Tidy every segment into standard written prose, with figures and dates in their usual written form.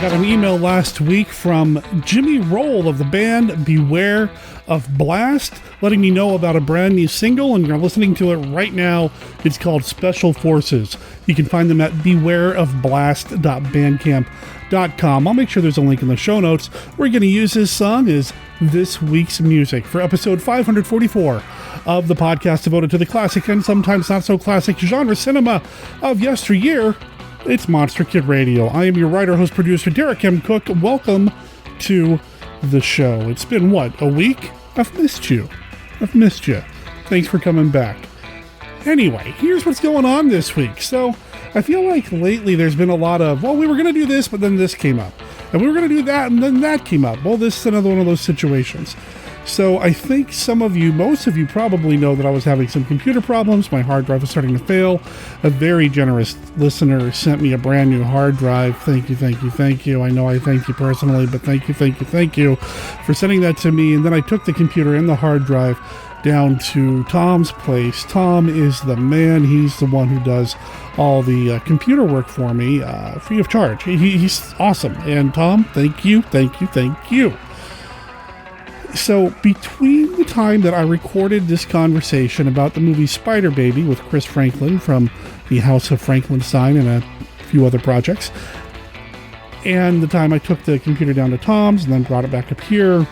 got an email last week from Jimmy Roll of the band Beware of Blast, letting me know about a brand new single, and you're listening to it right now. It's called Special Forces. You can find them at bewareofblast.bandcamp.com. I'll make sure there's a link in the show notes. We're going to use this song as this week's music for episode 544 of the podcast devoted to the classic and sometimes not so classic genre cinema of yesteryear. It's Monster Kid Radio. I am your writer, host, producer, Derek M. Cook. Welcome to the show. It's been, what, a week? I've missed you. Thanks for coming back. Anyway, here's what's going on this week. So, I feel like lately there's been a lot of, well, we were going to do this, but then this came up. And we were going to do that, and then that came up. Well, this is another one of those situations. So I think most of you probably know that I was having some computer problems. My hard drive was starting to fail. A very generous listener sent me a brand new hard drive. Thank you. I know I thanked you personally, but thank you for sending that to me. And then I took the computer and the hard drive down to Tom's place. Tom is the man. He's the one who does all the computer work for me free of charge. He's awesome. And Tom, thank you. So between the time that I recorded this conversation about the movie Spider Baby with Chris Franklin from the House of Frankenstein and a few other projects, and the time I took the computer down to Tom's and then brought it back up here,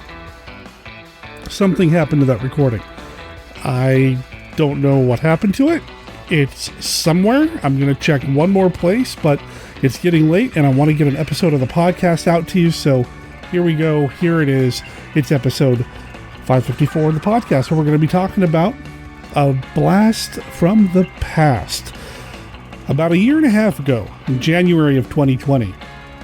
something happened to that recording. I don't know what happened to it. It's somewhere. I'm going to check one more place, but it's getting late and I want to get an episode of the podcast out to you, so here we go. Here it is. It's episode 554 of the podcast, where we're going to be talking about a blast from the past. About a year and a half ago, in January of 2020,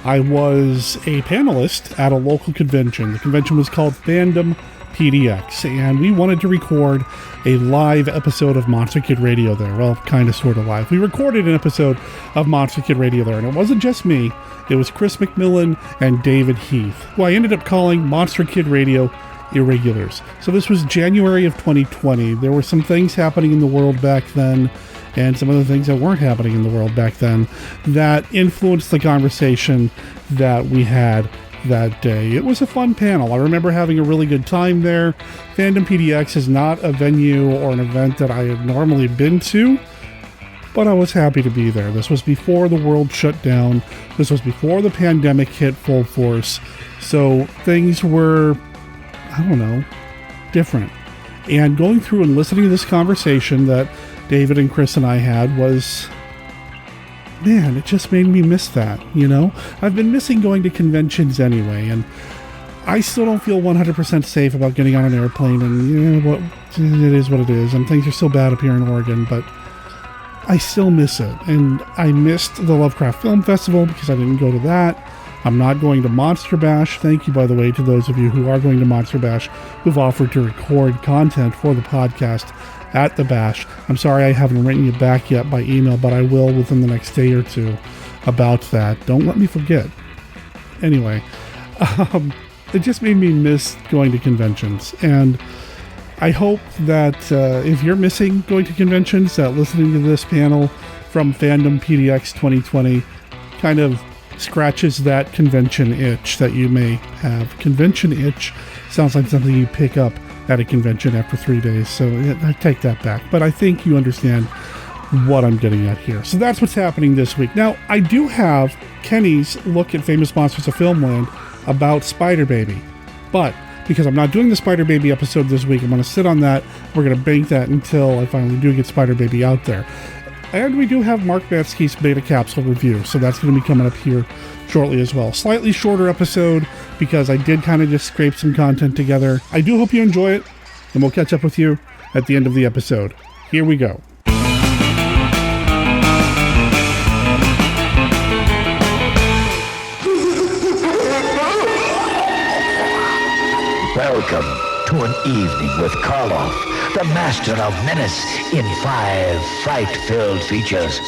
I was a panelist at a local convention. The convention was called Fandom PDX, and we wanted to record a live episode of Monster Kid Radio there. Well, kind of, sort of live. We recorded an episode of Monster Kid Radio there, and it wasn't just me. It was Chris McMillan and David Heath, who I ended up calling Monster Kid Radio Irregulars. So this was January of 2020. There were some things happening in the world back then, and some other things that weren't happening in the world back then, that influenced the conversation that we had that day. It was a fun panel. I remember having a really good time there. Fandom PDX is not a venue or an event that I had normally been to, but I was happy to be there. This was before the world shut down. This was before the pandemic hit full force. So things were, different. And going through and listening to this conversation that David and Chris and I had was, man, it just made me miss that, I've been missing going to conventions anyway, and I still don't feel 100% safe about getting on an airplane, and it is what it is, and things are so bad up here in Oregon, but I still miss it. And I missed the Lovecraft Film Festival because I didn't go to that. I'm not going to Monster Bash. Thank you, by the way, to those of you who are going to Monster Bash who've offered to record content for the podcast at the Bash. I'm sorry I haven't written you back yet by email, but I will within the next day or two about that. Don't let me forget. Anyway, it just made me miss going to conventions. And I hope that if you're missing going to conventions, that listening to this panel from Fandom PDX 2020 kind of scratches that convention itch that you may have. Convention itch sounds like something you pick up at a convention after 3 days, so I take that back. But I think you understand what I'm getting at here. So that's what's happening this week. Now, I do have Kenny's look at Famous Monsters of Filmland about Spider Baby, but because I'm not doing the Spider Baby episode this week, I'm going to sit on that. We're going to bank that until I finally do get Spider Baby out there. And we do have Mark Matzke's Beta Capsule review, so that's going to be coming up here shortly as well. Slightly shorter episode because I did kind of just scrape some content together. I do hope you enjoy it, and we'll catch up with you at the end of the episode. Here we go. Welcome to an evening with Karloff, the master of menace, in 5 fright-filled features.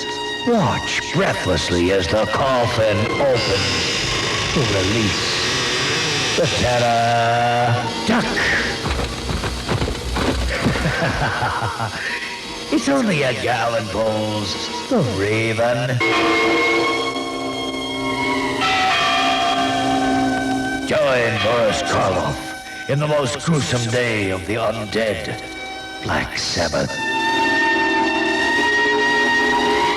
Watch breathlessly as the coffin opens to release the terror duck. It's only Edgar Allan Poe's The Raven. Join Boris Karloff in the most gruesome day of the undead, Black Sabbath.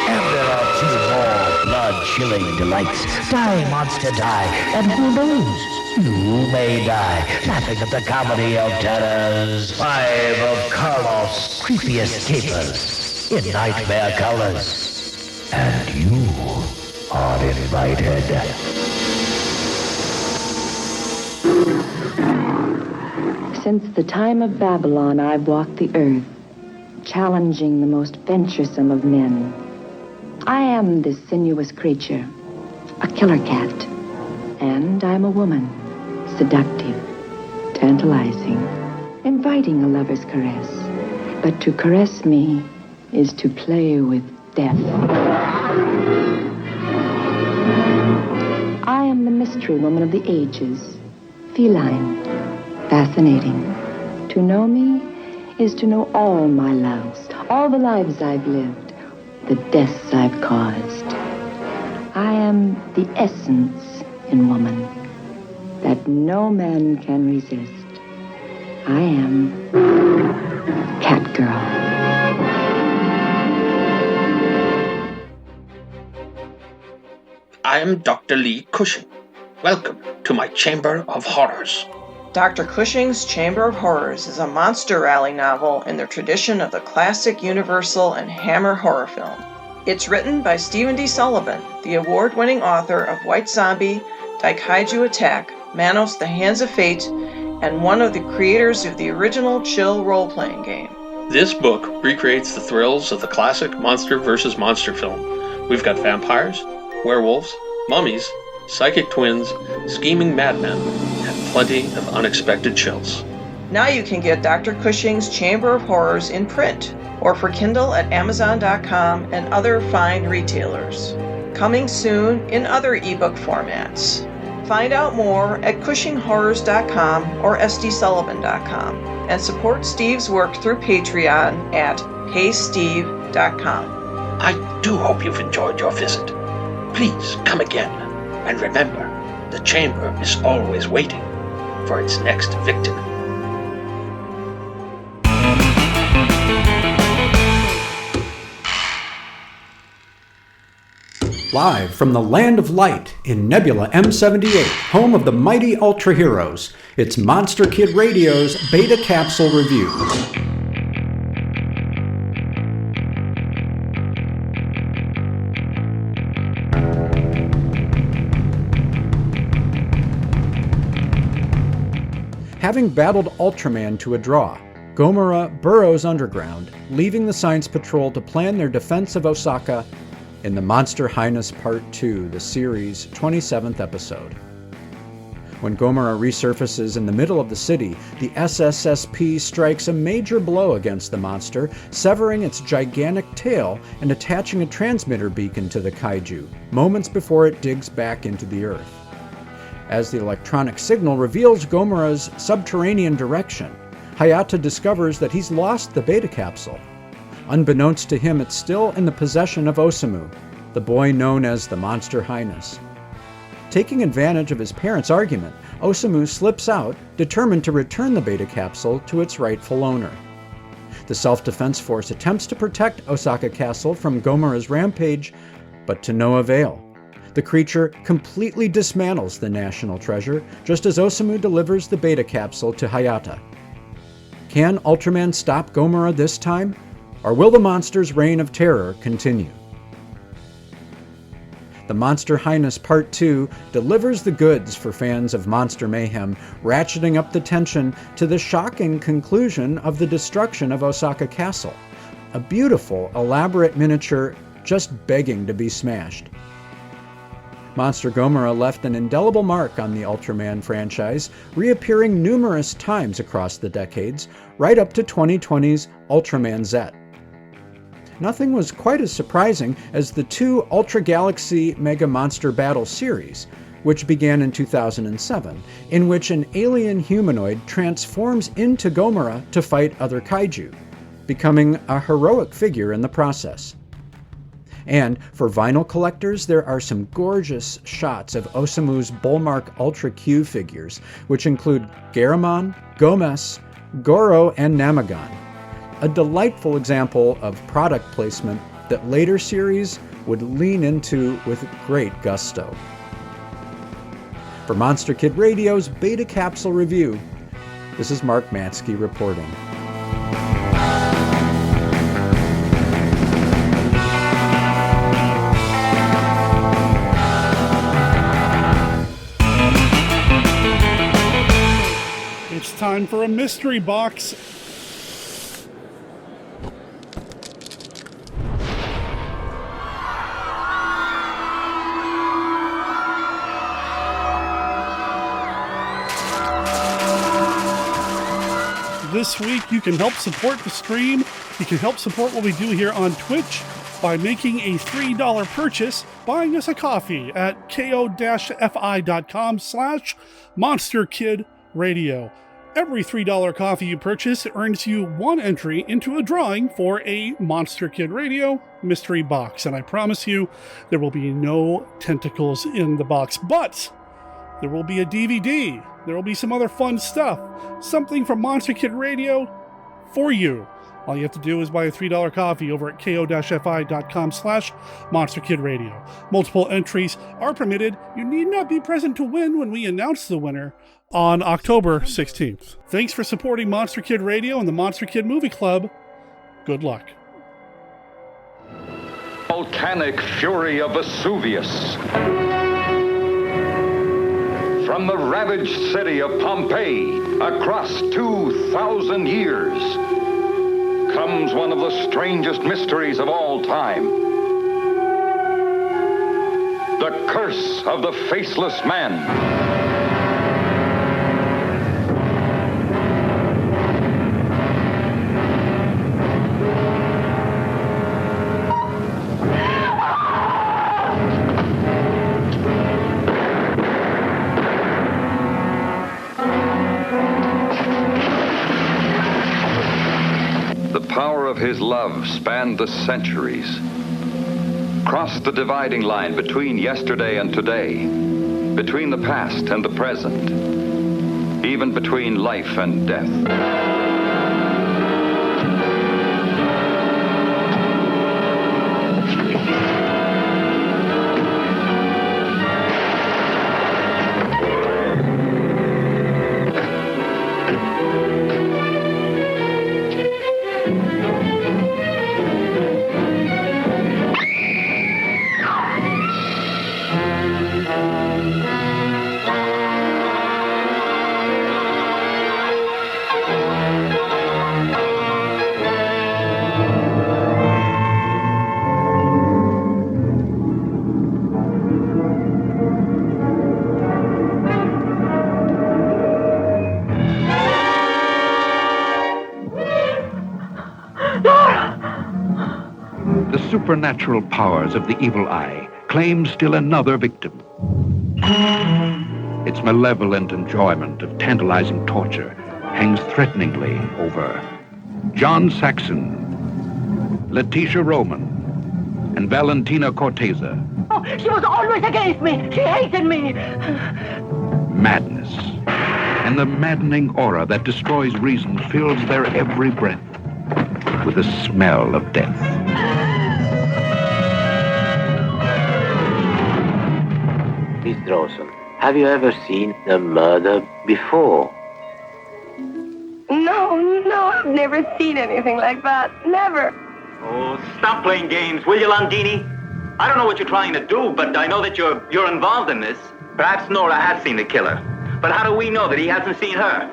And there are two more blood-chilling delights. Die, monster, die. And who knows? You may die, laughing at the comedy of terrors. 5 of Karloff's creepiest capers in nightmare colors. And you are invited. Since the time of Babylon, I've walked the earth, challenging the most venturesome of men. I am this sinuous creature, a killer cat, and I'm a woman, seductive, tantalizing, inviting a lover's caress. But to caress me is to play with death. I am the mystery woman of the ages, feline, fascinating. To know me is to know all my loves, all the lives I've lived, the deaths I've caused. I am the essence in woman that no man can resist. I am Catgirl. I am Dr. Lee Cushing. Welcome to my Chamber of Horrors. Dr. Cushing's Chamber of Horrors is a monster rally novel in the tradition of the classic Universal and Hammer horror film. It's written by Stephen D. Sullivan, the award-winning author of White Zombie, Daikaiju Attack, Manos the Hands of Fate, and one of the creators of the original Chill role-playing game. This book recreates the thrills of the classic monster vs. monster film. We've got vampires, werewolves, mummies, psychic twins, scheming madmen, and plenty of unexpected chills. Now you can get Dr. Cushing's Chamber of Horrors in print, or for Kindle at Amazon.com and other fine retailers. Coming soon in other ebook formats. Find out more at CushingHorrors.com or SDSullivan.com, and support Steve's work through Patreon at HeySteve.com. I do hope you've enjoyed your visit. Please come again, and remember, the chamber is always waiting for its next victim. Live from the Land of Light in Nebula M78, home of the mighty Ultra Heroes, it's Monster Kid Radio's Beta Capsule Review. Having battled Ultraman to a draw, Gomora burrows underground, leaving the Science Patrol to plan their defense of Osaka in the Monster Highness Part 2, the series' 27th episode. When Gomora resurfaces in the middle of the city, the SSSP strikes a major blow against the monster, severing its gigantic tail and attaching a transmitter beacon to the kaiju, moments before it digs back into the earth. As the electronic signal reveals Gomora's subterranean direction, Hayata discovers that he's lost the beta capsule. Unbeknownst to him, it's still in the possession of Osamu, the boy known as the Monster Highness. Taking advantage of his parents' argument, Osamu slips out, determined to return the beta capsule to its rightful owner. The Self-Defense Force attempts to protect Osaka Castle from Gomora's rampage, but to no avail. The creature completely dismantles the national treasure, just as Osamu delivers the beta capsule to Hayata. Can Ultraman stop Gomora this time? Or will the monster's reign of terror continue? The Monster Highness Part 2 delivers the goods for fans of Monster Mayhem, ratcheting up the tension to the shocking conclusion of the destruction of Osaka Castle. A beautiful, elaborate miniature just begging to be smashed. Monster Gomora left an indelible mark on the Ultraman franchise, reappearing numerous times across the decades, right up to 2020's Ultraman Z. Nothing was quite as surprising as the 2 Ultra Galaxy Mega Monster Battle series, which began in 2007, in which an alien humanoid transforms into Gomora to fight other kaiju, becoming a heroic figure in the process. And for vinyl collectors, there are some gorgeous shots of Osamu's Bullmark Ultra Q figures, which include Garamon, Gomez, Goro, and Namagon. A delightful example of product placement that later series would lean into with great gusto. For Monster Kid Radio's Beta Capsule Review, this is Mark Matzke reporting. It's time for a mystery box. This week, you can help support the stream. You can help support what we do here on Twitch by making a $3 purchase, buying us a coffee at ko-fi.com/monsterkidradio. Every $3 coffee you purchase earns you one entry into a drawing for a Monster Kid Radio mystery box. And I promise you, there will be no tentacles in the box, but there will be a DVD. There will be some other fun stuff. Something from Monster Kid Radio for you. All you have to do is buy a $3 coffee over at ko-fi.com/monsterkidradio. Multiple entries are permitted. You need not be present to win when we announce the winner on October 16th. Thanks for supporting Monster Kid Radio and the Monster Kid Movie Club. Good luck. Volcanic fury of Vesuvius. From the ravaged city of Pompeii, across 2,000 years, comes one of the strangest mysteries of all time. The curse of the faceless man. The power of his love spanned the centuries, crossed the dividing line between yesterday and today, between the past and the present, even between life and death. Supernatural powers of the evil eye claim still another victim. Its malevolent enjoyment of tantalizing torture hangs threateningly over John Saxon, Letitia Roman, and Valentina Corteza. Oh, she was always against me. She hated me. Madness and the maddening aura that destroys reason fills their every breath with the smell of death. Miss Drawson, have you ever seen a murder before? No, I've never seen anything like that. Never. Oh, stop playing games, will you, Landini? I don't know what you're trying to do, but I know that you're involved in this. Perhaps Nora has seen the killer. But how do we know that he hasn't seen her?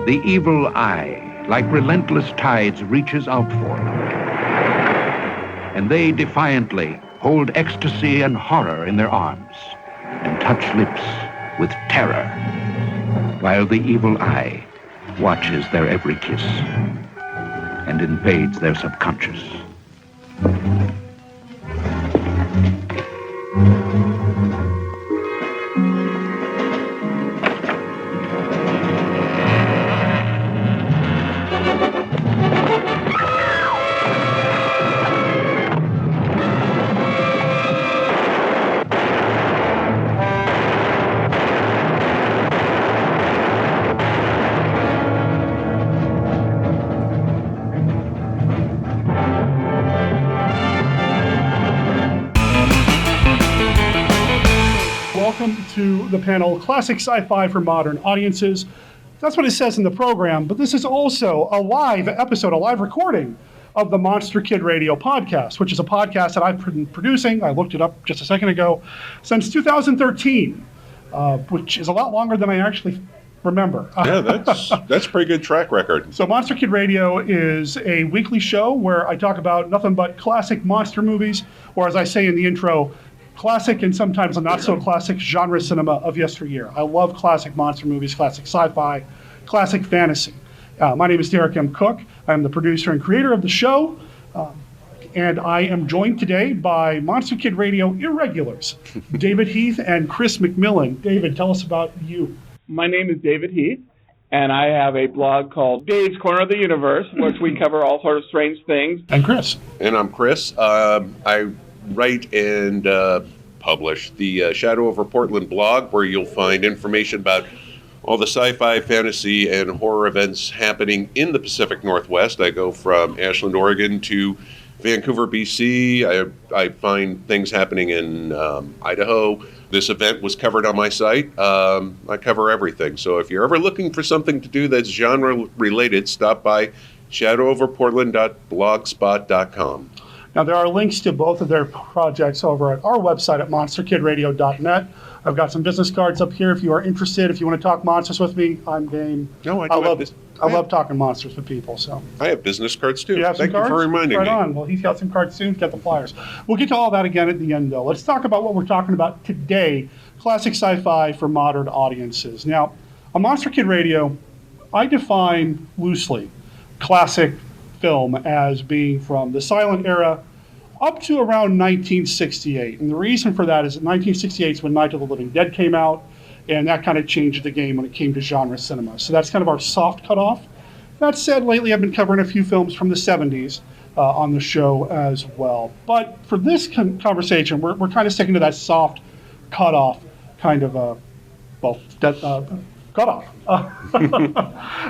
The evil eye, like relentless tides, reaches out for them. And they defiantly hold ecstasy and horror in their arms and touch lips with terror, while the evil eye watches their every kiss and invades their subconscious. to the panel Classic Sci-Fi for Modern Audiences. That's what it says in the program, but this is also a live episode, a live recording of the Monster Kid Radio podcast, which is a podcast that I've been producing, I looked it up just a second ago, since 2013, which is a lot longer than I actually remember. Yeah, that's a pretty good track record. So Monster Kid Radio is a weekly show where I talk about nothing but classic monster movies, or as I say in the intro, classic and sometimes not so classic genre cinema of yesteryear. I love classic monster movies, classic sci-fi, classic fantasy. My name is Derek M. Cook. I'm the producer and creator of the show. And I am joined today by Monster Kid Radio irregulars, David Heath and Chris McMillan. David, tell us about you. My name is David Heath, and I have a blog called Dave's Corner of the Universe, which we cover all sorts of strange things. And Chris. And I'm Chris. I write and publish the Shadow Over Portland blog, where you'll find information about all the sci-fi, fantasy, and horror events happening in the Pacific Northwest. I go from Ashland, Oregon to Vancouver, BC. I find things happening in Idaho. This event was covered on my site. I cover everything. So if you're ever looking for something to do that's genre-related, stop by shadowOverPortland.blogspot.com. Now, there are links to both of their projects over at our website at monsterkidradio.net. I've got some business cards up here if you are interested. If you want to talk monsters with me, I'm game. No, I love talking monsters with people. So I have business cards too. You have some cards? Thank you for reminding me. Right on. Well, he's got some cards soon. Get the flyers. We'll get to all that again at the end, though. Let's talk about what we're talking about today, classic sci-fi for modern audiences. Now, on Monster Kid Radio, I define loosely classic film as being from the silent era up to around 1968. And the reason for that is that 1968 is when Night of the Living Dead came out, and that kind of changed the game when it came to genre cinema. So that's kind of our soft cutoff. That said, lately I've been covering a few films from the 70s on the show as well. But for this conversation, we're kind of sticking to that soft cutoff kind of, cutoff.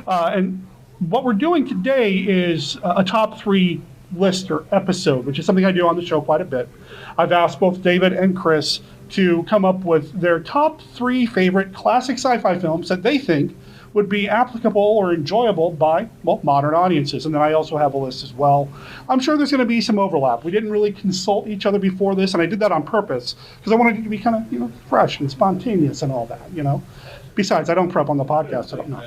And what we're doing today is a top three list or episode, which is something I do on the show quite a bit. I've asked both David and Chris to come up with their top three favorite classic sci-fi films that they think would be applicable or enjoyable by, well, modern audiences. And then I also have a list as well. I'm sure there's going to be some overlap. We didn't really consult each other before this, and I did that on purpose because I wanted it to be kind of, fresh and spontaneous and all that, Besides, I don't prep on the podcast, so I don't know.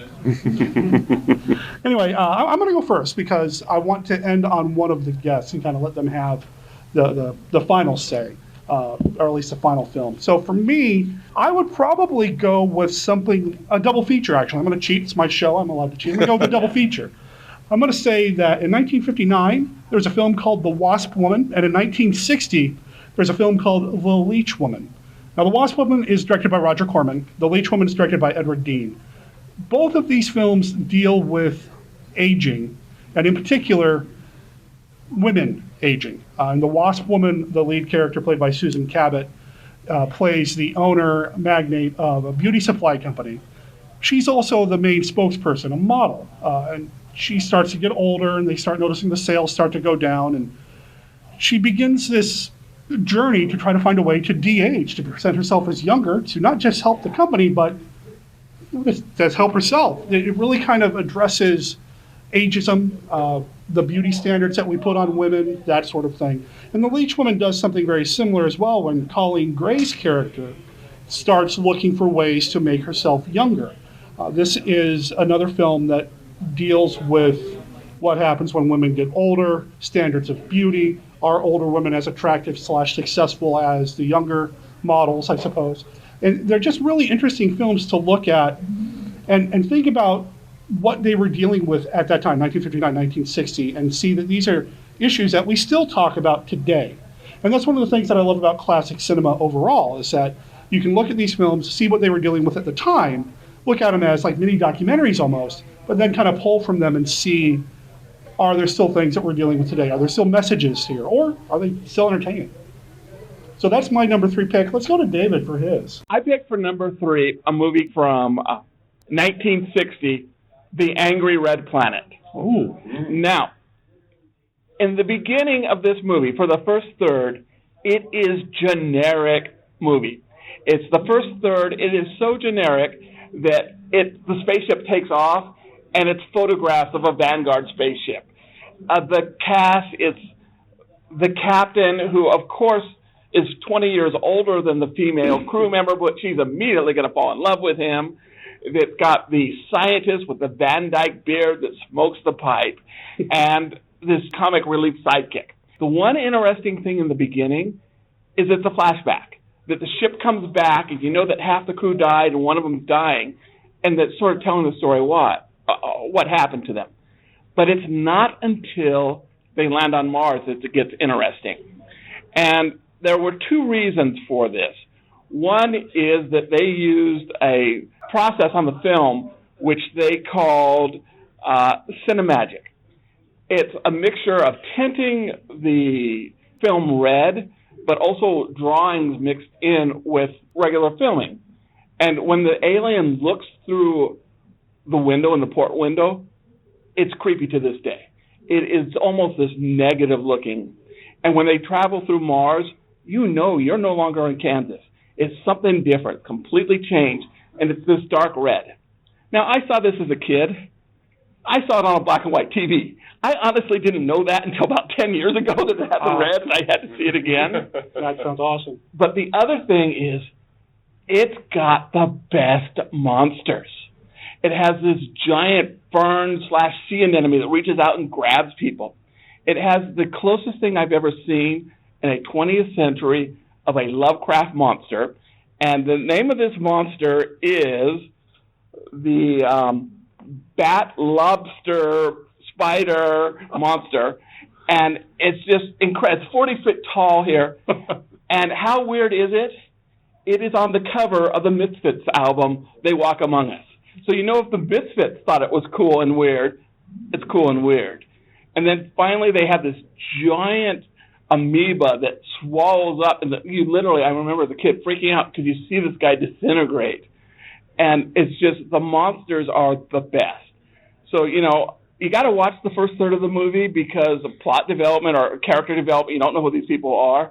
Anyway, I'm going to go first because I want to end on one of the guests and kind of let them have the final say, or at least the final film. So for me, I would probably go with a double feature, actually. I'm going to cheat. It's my show. I'm allowed to cheat. I'm going to go with a double feature. I'm going to say that in 1959, there was a film called The Wasp Woman, and in 1960, there's a film called The Leech Woman. Now, The Wasp Woman is directed by Roger Corman. The Leech Woman is directed by Edward Dean. Both of these films deal with aging, and in particular, women aging. In The Wasp Woman, the lead character, played by Susan Cabot, plays the owner, magnate of a beauty supply company. She's also the main spokesperson, a model. And she starts to get older, and they start noticing the sales start to go down, and she begins this journey to try to find a way to de-age, to present herself as younger, to not just help the company, but to help herself. It really kind of addresses ageism, the beauty standards that we put on women, that sort of thing. And The Leech Woman does something very similar as well when Colleen Gray's character starts looking for ways to make herself younger. This is another film that deals with what happens when women get older, standards of beauty. Are older women as attractive / successful as the younger models, I suppose? And they're just really interesting films to look at and think about what they were dealing with at that time, 1959, 1960, and see that these are issues that we still talk about today. And that's one of the things that I love about classic cinema overall, is that you can look at these films, see what they were dealing with at the time, look at them as like mini documentaries almost, but then kind of pull from them and see, are there still things that we're dealing with today? Are there still messages here? Or are they still entertaining? So that's my number three pick. Let's go to David for his. I picked for number three a movie from 1960, The Angry Red Planet. Ooh. Now, in the beginning of this movie, for the first third, it is generic movie. It's the first third. It is so generic that the spaceship takes off, and it's photographs of a Vanguard spaceship. The cast, it's the captain, who, of course, is 20 years older than the female crew member, but she's immediately going to fall in love with him. It's got the scientist with the Van Dyke beard that smokes the pipe, and this comic relief sidekick. The one interesting thing in the beginning is it's a flashback, that the ship comes back, and you know that half the crew died and one of them's dying, and that's sort of telling the story what happened to them. But it's not until they land on Mars that it gets interesting. And there were two reasons for this. One is that they used a process on the film which they called cinemagic. It's a mixture of tinting the film red, but also drawings mixed in with regular filming. And when the alien looks through the window, in the port window, it's creepy to this day. It is almost this negative looking. And when they travel through Mars, you know you're no longer in Kansas. It's something different, completely changed, and it's this dark red. Now, I saw this as a kid. I saw it on a black and white TV. I honestly didn't know that until about 10 years ago that it had the red, and I had to see it again. That sounds awesome. But the other thing is, it's got the best monsters. It has this giant fern/sea anemone that reaches out and grabs people. It has the closest thing I've ever seen in a 20th century of a Lovecraft monster. And the name of this monster is the bat, lobster, spider monster. And it's just incredible. It's 40 feet tall here. And how weird is it? It is on the cover of the Misfits album, They Walk Among Us. So you know if the Misfits thought it was cool and weird, it's cool and weird. And then finally they have this giant amoeba that swallows up, and you literally, I remember the kid freaking out because you see this guy disintegrate. And it's just, the monsters are the best. So, you know, you got to watch the first third of the movie because of plot development or character development. You don't know who these people are.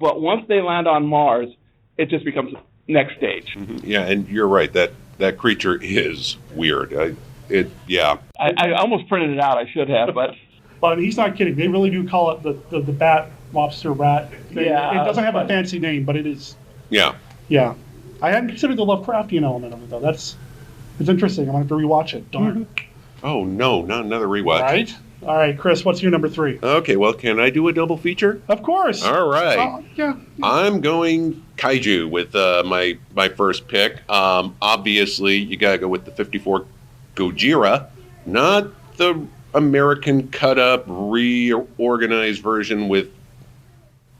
But once they land on Mars, it just becomes next stage. Mm-hmm. Yeah, and you're right. That creature is weird. I almost printed it out. I should have, but... But he's not kidding. They really do call it the bat, lobster, rat thing. Yeah, it doesn't have a fancy name, but it is. Yeah. Yeah. I hadn't considered the Lovecraftian element of it, though. It's interesting. I'm going to have to rewatch it. Darn. Oh, no, not another rewatch. Right? All right, Chris, what's your number 3? Okay, well, can I do a double feature? Of course. All right. Yeah. I'm going kaiju with my first pick. Obviously, you got to go with the 54 Gojira, not the American cut-up, reorganized version with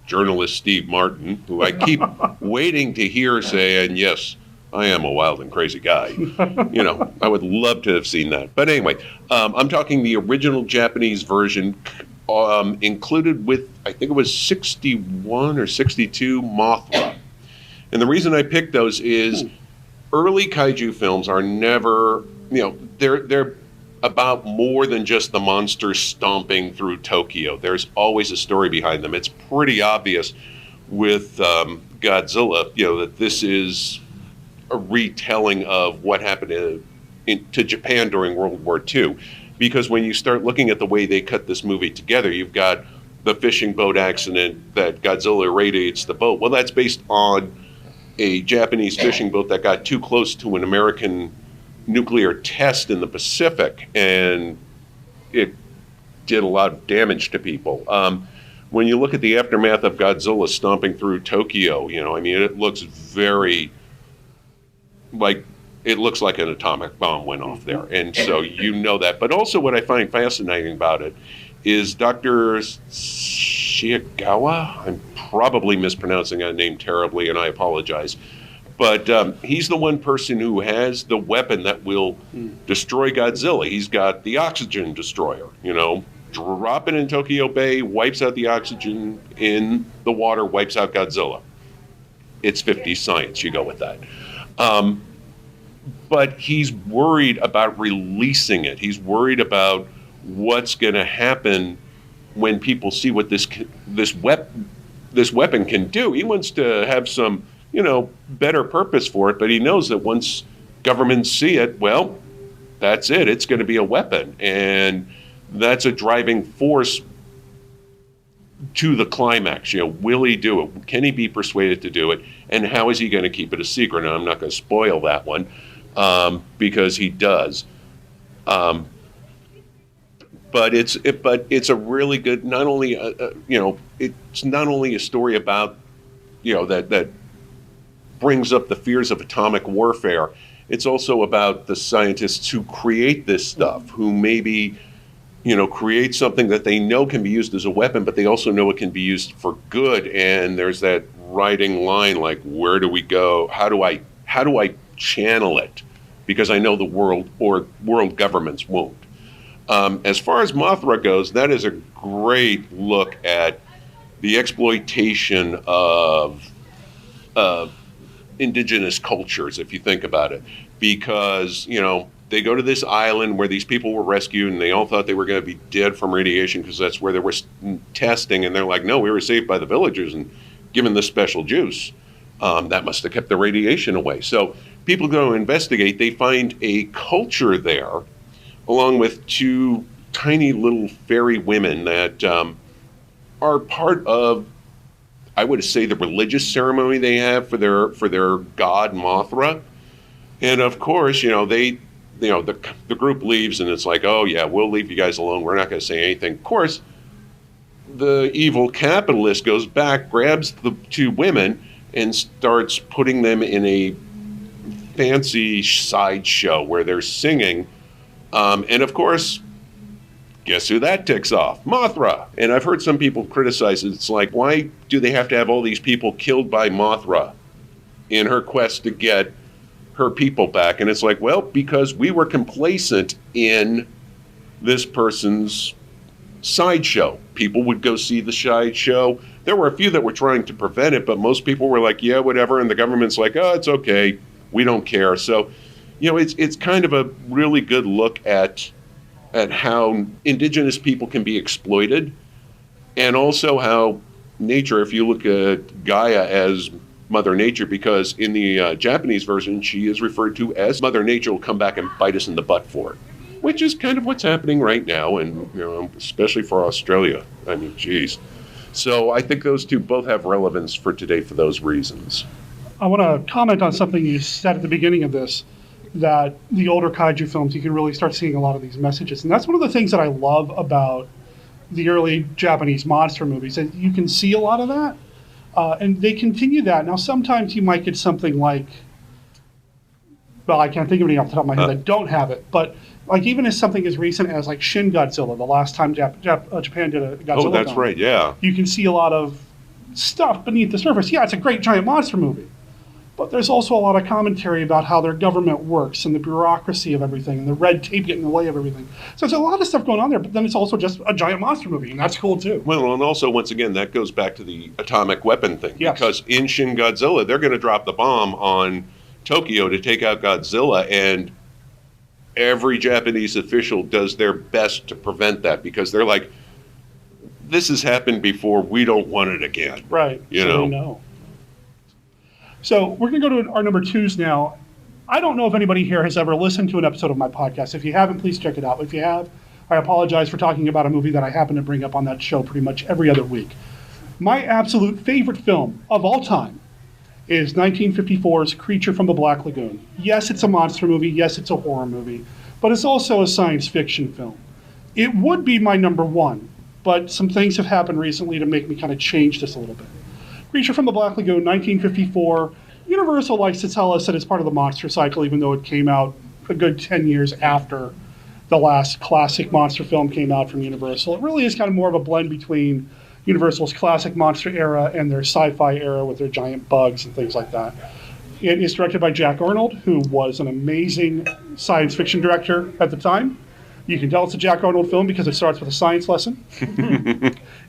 journalist Steve Martin, who I keep waiting to hear say, and yes, I am a wild and crazy guy. You know, I would love to have seen that. But anyway, I'm talking the original Japanese version, included with, I think it was 61 or 62 Mothra. And the reason I picked those is early kaiju films are never, you know, they're about more than just the monsters stomping through Tokyo. There's always a story behind them. It's pretty obvious with Godzilla, you know, that this is a retelling of what happened to Japan during World War II. Because when you start looking at the way they cut this movie together, you've got the fishing boat accident that Godzilla radiates the boat. Well, that's based on a Japanese fishing boat that got too close to an American nuclear test in the Pacific, and it did a lot of damage to people. When you look at the aftermath of Godzilla stomping through Tokyo, you know, I mean, it looks very like an atomic bomb went off there. And so you know that. But also what I find fascinating about it is Dr. Shigegawa, I'm probably mispronouncing that name terribly, and I apologize. But he's the one person who has the weapon that will destroy Godzilla. He's got the oxygen destroyer, you know, drop it in Tokyo Bay, wipes out the oxygen in the water, wipes out Godzilla. It's 50s science, you go with that. But he's worried about releasing it. He's worried about what's going to happen when people see what this weapon can do. He wants to have some, better purpose for it, but he knows that once governments see it, well, that's it. It's going to be a weapon. And that's a driving force to the climax. Will he do it? Can he be persuaded to do it? And how is he going to keep it a secret? And I'm not going to spoil that one because he does. But it's a really good. Not only it's not only a story about that brings up the fears of atomic warfare. It's also about the scientists who create this stuff, who maybe create something that they know can be used as a weapon, but they also know it can be used for good. And there's that writing line, like, where do we go? How do I channel it? Because I know the world governments won't. As far as Mothra goes, that is a great look at the exploitation of indigenous cultures, if you think about it, because they go to this island where these people were rescued and they all thought they were going to be dead from radiation because that's where there was testing, and they're like, no, we were saved by the villagers and given this special juice. That must have kept the radiation away. So people go to investigate. They find a culture there along with two tiny little fairy women that are part of, I would say, the religious ceremony they have for their god Mothra. And of course, the group leaves and it's like, oh yeah, we'll leave you guys alone. We're not going to say anything. Of course, the evil capitalist goes back, grabs the two women, and starts putting them in a fancy sideshow where they're singing. And of course, guess who that ticks off? Mothra. And I've heard some people criticize it. It's like, why do they have to have all these people killed by Mothra in her quest to get her people back? And it's like, well, because we were complacent in this person's sideshow. People would go see the sideshow. There were a few that were trying to prevent it, but most people were like, yeah, whatever. And the government's like, oh, it's okay. We don't care. So, it's kind of a really good look at how indigenous people can be exploited, and also how nature, if you look at Gaia as Mother Nature, because in the Japanese version, she is referred to as Mother Nature, will come back and bite us in the butt for it, which is kind of what's happening right now, and especially for Australia. I mean, geez. So I think those two both have relevance for today for those reasons. I want to comment on something you said at the beginning of this, that the older kaiju films, you can really start seeing a lot of these messages. And that's one of the things that I love about the early Japanese monster movies, that you can see a lot of that. And they continue that. Now, sometimes you might get something like, well, I can't think of any off the top of my head that don't have it, but like even as something as recent as like Shin Godzilla, the last time Japan did a Godzilla film. That's film, right, yeah. You can see a lot of stuff beneath the surface. Yeah, it's a great giant monster movie. But there's also a lot of commentary about how their government works and the bureaucracy of everything and the red tape getting in the way of everything. So there's a lot of stuff going on there, but then it's also just a giant monster movie, and that's cool too. Well, and also, once again, that goes back to the atomic weapon thing. Yes. Because in Shin Godzilla, they're going to drop the bomb on Tokyo to take out Godzilla, and every Japanese official does their best to prevent that, because they're like, this has happened before, we don't want it again. Right. You know? So we're going to go to our number twos now. I don't know if anybody here has ever listened to an episode of my podcast. If you haven't, please check it out. If you have, I apologize for talking about a movie that I happen to bring up on that show pretty much every other week. My absolute favorite film of all time is 1954's Creature from the Black Lagoon. Yes, it's a monster movie. Yes, it's a horror movie. But it's also a science fiction film. It would be my number one, but some things have happened recently to make me kind of change this a little bit. Creature from the Black Lagoon, 1954. Universal likes to tell us that it's part of the monster cycle, even though it came out a good 10 years after the last classic monster film came out from Universal. It really is kind of more of a blend between Universal's classic monster era and their sci-fi era with their giant bugs and things like that. It is directed by Jack Arnold, who was an amazing science fiction director at the time. You can tell it's a Jack Arnold film because it starts with a science lesson.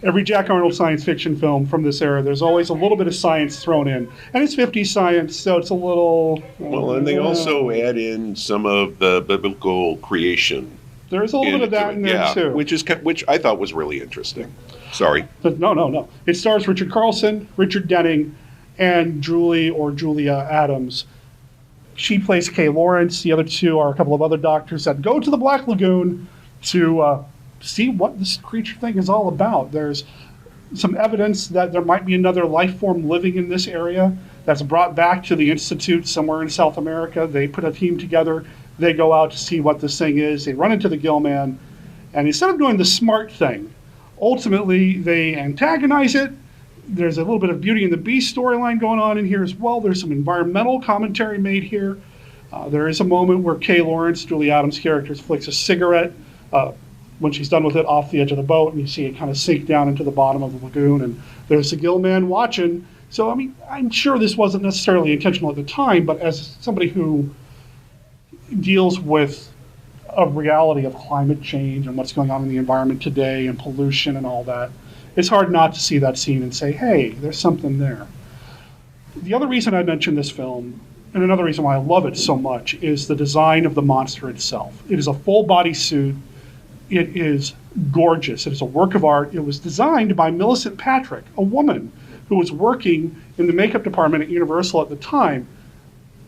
Every Jack Arnold science fiction film from this era, there's always a little bit of science thrown in. And it's 50s science, so it's a little... Well, and they also add in some of the biblical creation. There's a little bit of that in there, too. Which I thought was really interesting. Sorry. But no. It stars Richard Carlson, Richard Denning, and Julia Adams. She plays Kay Lawrence. The other two are a couple of other doctors that go to the Black Lagoon to see what this creature thing is all about. There's some evidence that there might be another life form living in this area that's brought back to the Institute somewhere in South America. They put a team together. They go out to see what this thing is. They run into the Gill Man, and instead of doing the smart thing, ultimately they antagonize it. There's a little bit of Beauty and the Beast storyline going on in here as well. There's some environmental commentary made here. There is a moment where Kay Lawrence, Julie Adams' character, flicks a cigarette when she's done with it off the edge of the boat, and you see it kind of sink down into the bottom of the lagoon, and there's the Gill Man watching. So, I mean, I'm sure this wasn't necessarily intentional at the time, but as somebody who deals with a reality of climate change and what's going on in the environment today and pollution and all that, it's hard not to see that scene and say, hey, there's something there. The other reason I mentioned this film, and another reason why I love it so much, is the design of the monster itself. It is a full-body suit. It is gorgeous. It is a work of art. It was designed by Millicent Patrick, a woman who was working in the makeup department at Universal at the time,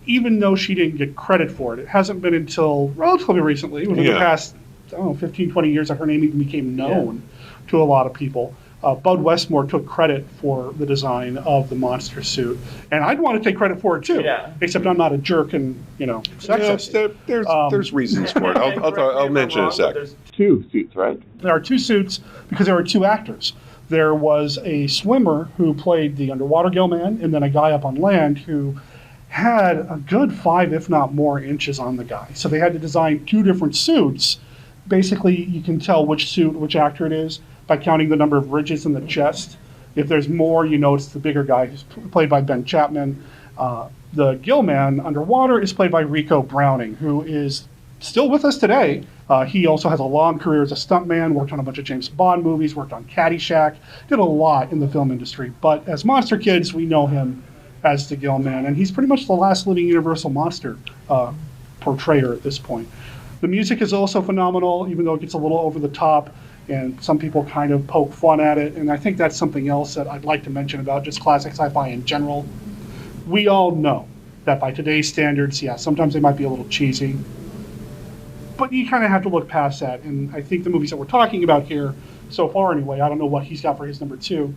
even though she didn't get credit for it. It hasn't been until relatively recently, within the past, 15, 20 years, that her name even became known to a lot of people. Bud Westmore took credit for the design of the monster suit, and I'd want to take credit for it too. Except I'm not a jerk and sexist. There's reasons for it. I'll mention in a sec. There's two suits, right? There are two suits because there are two actors. There was a swimmer who played the underwater Gill Man, and then a guy up on land who had a good 5, if not more, inches on the guy. So they had to design two different suits. Basically, you can tell which actor it is by counting the number of ridges in the chest. If there's more, you know it's the bigger guy, who's played by Ben Chapman. The Gill Man underwater is played by Rico Browning, who is still with us today. He also has a long career as a stuntman, worked on a bunch of James Bond movies, worked on Caddyshack, did a lot in the film industry. But as Monster Kids, we know him as the Gill Man, and he's pretty much the last living Universal monster portrayer at this point. The music is also phenomenal, even though it gets a little over the top, and some people kind of poke fun at it, and I think that's something else that I'd like to mention about just classic sci-fi in general. We all know that by today's standards, sometimes they might be a little cheesy, but you kind of have to look past that, and I think the movies that we're talking about here, so far anyway, I don't know what he's got for his number 2,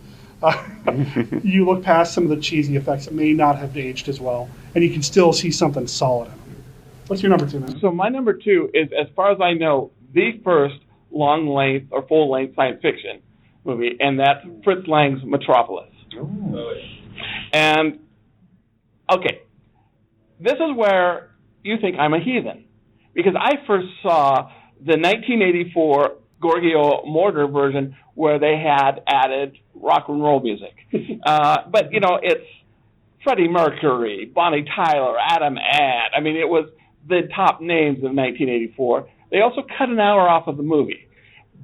you look past some of the cheesy effects that may not have aged as well, and you can still see something solid in them. What's your number 2, man? So my number 2 is, as far as I know, the first long-length or full-length science fiction movie, and that's Fritz Lang's Metropolis. Ooh. And, okay, this is where you think I'm a heathen, because I first saw the 1984 Giorgio Moroder version where they had added rock and roll music. But, it's Freddie Mercury, Bonnie Tyler, Adam Ant. I mean, it was the top names of 1984. They also cut an hour off of the movie,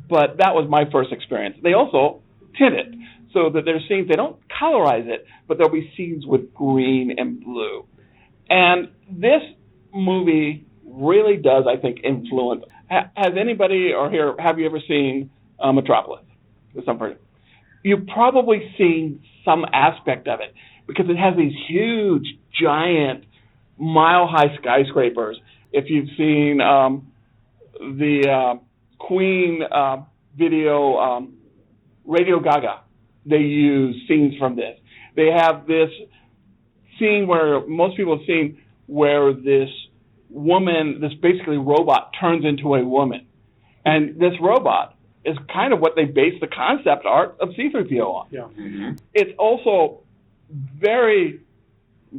but that was my first experience. They also tint it so that there's scenes, they don't colorize it, but there'll be scenes with green and blue. And this movie really does, I think, influence. Has anybody or here, have you ever seen Metropolis? You've probably seen some aspect of it because it has these huge, giant, mile-high skyscrapers. If you've seen the Queen video, Radio Gaga, they use scenes from this. They have this scene where most people have seen where this woman, this basically robot, turns into a woman. And this robot is kind of what they base the concept art of C-3PO on. Yeah. Mm-hmm. It's also very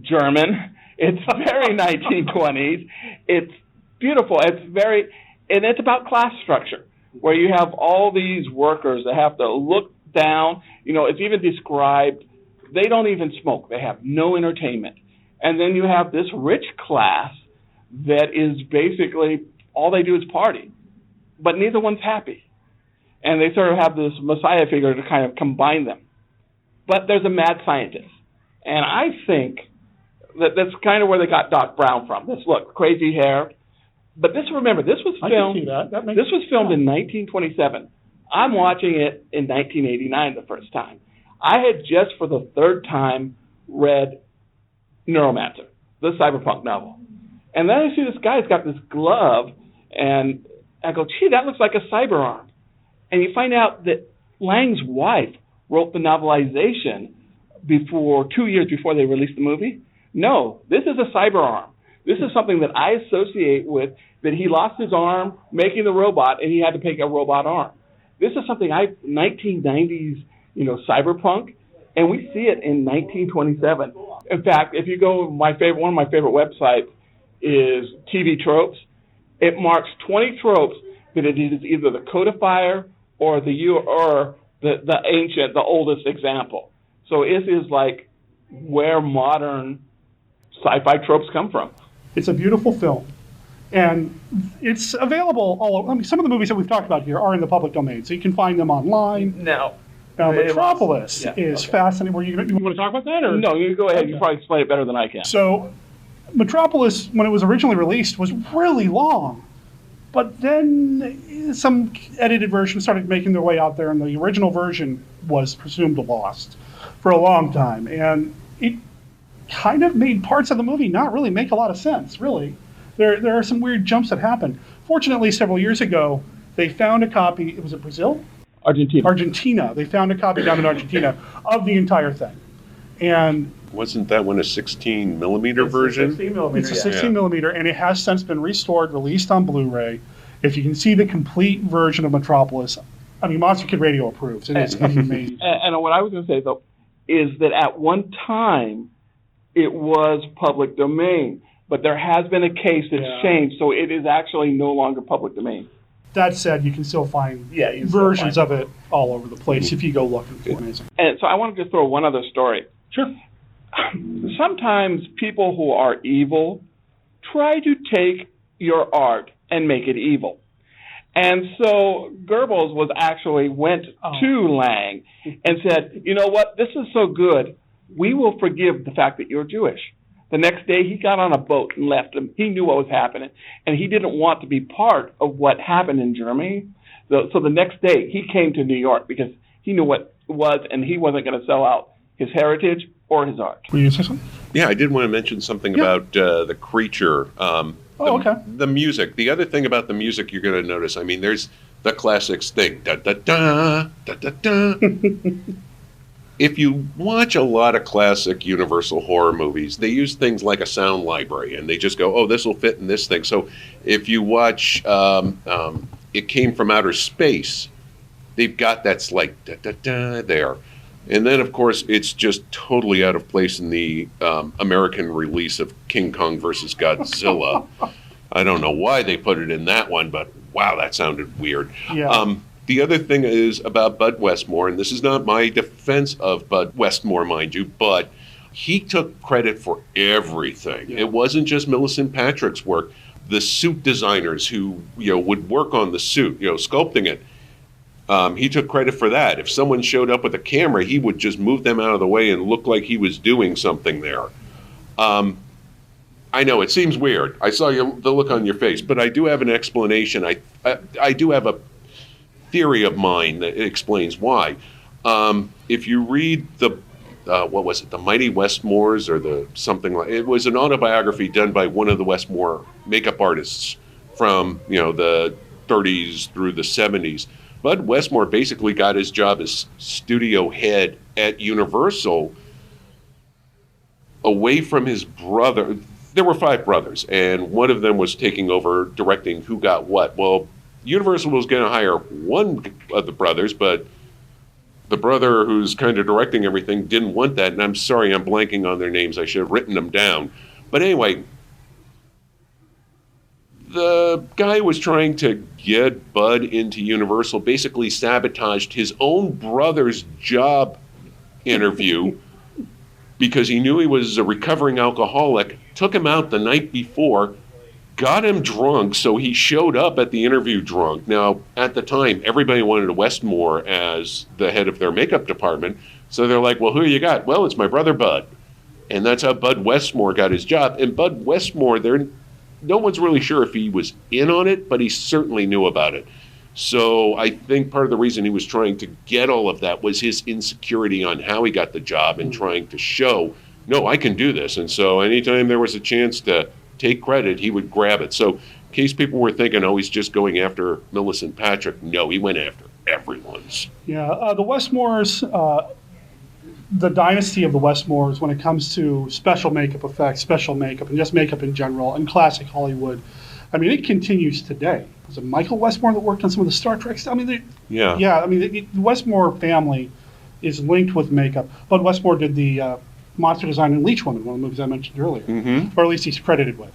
German. It's very 1920s. It's beautiful. And it's about class structure, where you have all these workers that have to look down. It's even described, they don't even smoke. They have no entertainment. And then you have this rich class that is basically, all they do is party. But neither one's happy. And they sort of have this messiah figure to kind of combine them. But there's a mad scientist. And I think that's kind of where they got Doc Brown from. This look, crazy hair. But remember, this was filmed. I can see that. This was filmed in 1927. I'm watching it in 1989 the first time. I had just for the third time read Neuromancer, the cyberpunk novel. And then I see this guy's got this glove, and I go, gee, that looks like a cyber arm. And you find out that Lang's wife wrote the novelization 2 years before they released the movie. No, this is a cyber arm. This is something that I associate with that he lost his arm making the robot, and he had to make a robot arm. This is something 1990s, cyberpunk, and we see it in 1927. In fact, if you go, one of my favorite websites is TV Tropes. It marks 20 tropes that it is either the codifier or the ancient, the oldest example. So it is like where modern sci-fi tropes come from. It's a beautiful film, and it's available all over. I mean, some of the movies that we've talked about here are in the public domain, so you can find them online. Now, Metropolis is fascinating. You want to talk about that? Or? No, you go ahead. Okay. You probably explain it better than I can. So, Metropolis, when it was originally released, was really long. But then some edited versions started making their way out there, and the original version was presumed lost for a long time. And it kind of made parts of the movie not really make a lot of sense, really. There are some weird jumps that happened. Fortunately, several years ago, they found a copy. Was it Brazil? Argentina. They found a copy down in Argentina of the entire thing. And wasn't that one a 16 millimeter version? 16 millimeter, it's a 16 millimeter, and it has since been restored, released on Blu-ray. If you can see the complete version of Metropolis, I mean, Monster Kid Radio approves. It is amazing. And what I was going to say, though, is that at one time, it was public domain, but there has been a case that's changed, so it is actually no longer public domain. That said, you can still find versions of it all over the place if you go looking for it. And so I wanted to throw one other story. Sure. Sometimes people who are evil try to take your art and make it evil. And so Goebbels went to Lang and said, you know what, this is so good, we will forgive the fact that you're Jewish. The next day, he got on a boat and left him. He knew what was happening, and he didn't want to be part of what happened in Germany. So the next day, he came to New York because he knew what it was, and he wasn't going to sell out his heritage or his art. Were you going to say something? Yeah, I did want to mention something about the creature. Okay. The music. The other thing about the music you're going to notice, I mean, there's the classics thing. Da-da-da, da-da-da. If you watch a lot of classic Universal horror movies, they use things like a sound library, and they just go, oh, this will fit in this thing. So if you watch It Came From Outer Space, they've got that's like da-da-da there. And then, of course, it's just totally out of place in the American release of King Kong versus Godzilla. I don't know why they put it in that one, but wow, that sounded weird. Yeah. The other thing is about Bud Westmore, and this is not my defense of Bud Westmore, mind you, but he took credit for everything. Yeah. It wasn't just Millicent Patrick's work. The suit designers who would work on the suit, sculpting it, he took credit for that. If someone showed up with a camera, he would just move them out of the way and look like he was doing something there. I know it seems weird. I saw the look on your face, but I do have an explanation. I do have a theory of mine that explains why. If you read the the Mighty Westmores or it was an autobiography done by one of the Westmore makeup artists from the 30s through the 70s. Bud Westmore basically got his job as studio head at Universal away from his brother. There were 5 brothers, and one of them was taking over directing who got what. Well, Universal was going to hire one of the brothers, but the brother who's kind of directing everything didn't want that, and I'm sorry, I'm blanking on their names. I should have written them down. But anyway, the guy was trying to get Bud into Universal, basically sabotaged his own brother's job interview because he knew he was a recovering alcoholic, took him out the night before, got him drunk, so he showed up at the interview drunk. Now, at the time, everybody wanted Westmore as the head of their makeup department, so they're like, well, who you got? Well, it's my brother Bud. And that's how Bud Westmore got his job. And Bud Westmore, no one's really sure if he was in on it, but he certainly knew about it. So I think part of the reason he was trying to get all of that was his insecurity on how he got the job and trying to show no, I can do this. And so anytime there was a chance to take credit, he would grab it. So in case people were thinking, oh, he's just going after Millicent Patrick, no, he went after everyone's. Yeah, the Westmores, the dynasty of the Westmores, when it comes to special makeup effects, special makeup, and just makeup in general, and classic Hollywood, I mean, it continues today. Was it Michael Westmore that worked on some of the Star Trek stuff? I mean, the Westmore family is linked with makeup. Bud Westmore did the monster design in Leech Woman, one of the movies I mentioned earlier, or at least he's credited with.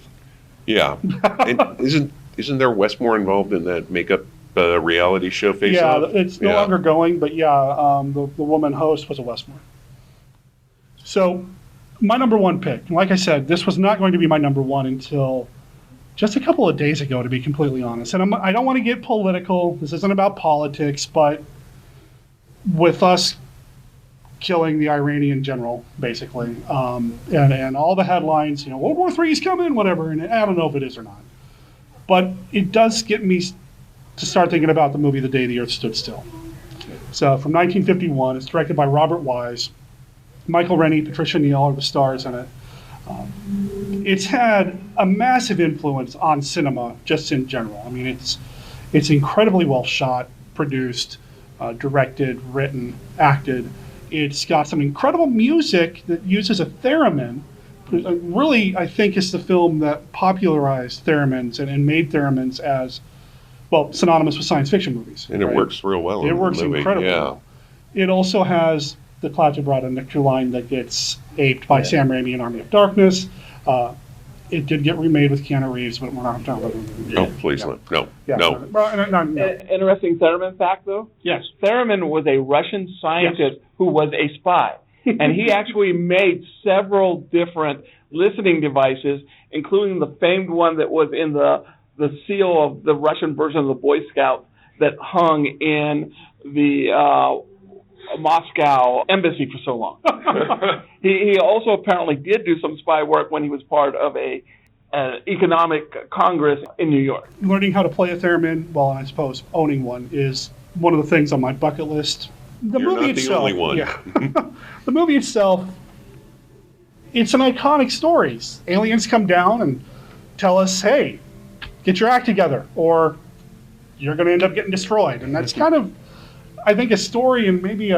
Yeah, and isn't there Westmore involved in that makeup reality show Face Off? Yeah, it's no longer going, but the woman host was a Westmore. So, my number one pick, like I said, this was not going to be my number one until just a couple of days ago, to be completely honest. And I don't want to get political. This isn't about politics, but with us killing the Iranian general, basically, and all the headlines, World War III is coming, whatever, and I don't know if it is or not. But it does get me to start thinking about the movie The Day the Earth Stood Still. So, from 1951, it's directed by Robert Wise. Michael Rennie, Patricia Neal are the stars in it. It's had a massive influence on cinema, just in general. I mean, it's incredibly well shot, produced, directed, written, acted. It's got some incredible music that uses a theremin. Really, I think it's the film that popularized theremins and made theremins as, well, synonymous with science fiction movies. And it works real well. It works incredibly well. It also has the Cloud Vibrato Nectar line that gets aped by Sam Raimi in Army of Darkness. It did get remade with Keanu Reeves, but we're not talking about it. No, please not. No. Interesting theremin fact, though. Yes. Theremin was a Russian scientist who was a spy. And he actually made several different listening devices, including the famed one that was in the seal of the Russian version of the Boy Scouts that hung in the Moscow embassy for so long. He also apparently did do some spy work when he was part of an economic congress in New York. Learning how to play a theremin, well, and I suppose owning one, is one of the things on my bucket list. The You're movie not itself, the only one. Yeah. The movie itself, it's an iconic story. Aliens come down and tell us, hey, get your act together, or you're going to end up getting destroyed. And that's kind of, I think, a story and maybe